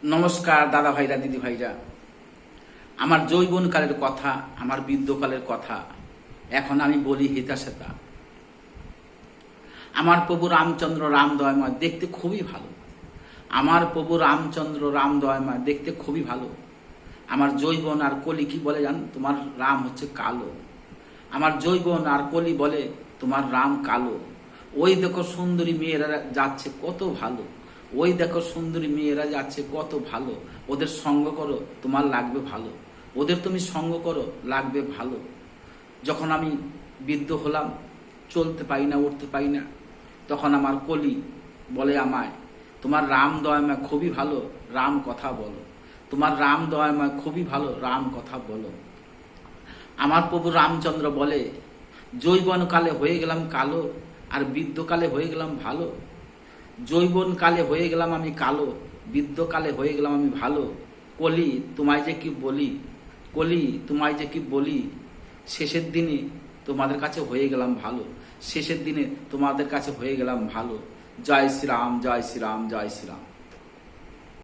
নমস্কার দাদা ভাইরা, দিদি ভাইরা। আমার যৌবনকালের কথা, আমার বৃদ্ধকালের কথা এখন আমি বলি হেতাশেতা। আমার প্রভু রামচন্দ্র রাম দয়াময় দেখতে খুবই ভালো। আমার প্রভু রামচন্দ্র রাম দয়াময় দেখতে খুবই ভালো। আমার যৌবন আর কলি কি বলে জান? তোমার রাম হচ্ছে কালো। আমার যৌবন আর কলি বলে তোমার রাম কালো। ওই দেখো সুন্দরী মেয়েরা যাচ্ছে কত ভালো, ওই দেখো সুন্দরী মেয়েরা যাচ্ছে কত ভালো। ওদের সঙ্গ করো, তোমার লাগবে ভালো। ওদের তুমি সঙ্গ করো, লাগবে ভালো। যখন আমি বৃদ্ধ হলাম, চলতে পারি না, উঠতে পারি না, তখন আমার কলি বলে আমায়, তোমার রাম দয়াময় খুবই ভালো, রাম কথা বলো। তোমার রাম দয়াময় খুবই ভালো, রাম কথা বলো। আমার প্রভু রামচন্দ্র বলে, যৌবনকালে হয়ে গেলাম কালো, আর বৃদ্ধকালে হয়ে গেলাম ভালো। যৌবনকালে হয়ে গেলাম আমি কালো, বৃদ্ধকালে হয়ে গেলাম আমি ভালো। কলি তোমায় যে কি বলি, কলি তোমায় যে কি বলি, শেষের দিনে তোমাদের কাছে হয়ে গেলাম ভালো। শেষের দিনে তোমাদের কাছে হয়ে গেলাম ভালো। জয় শ্রীরাম, জয় শ্রীরাম, জয় শ্রীরাম।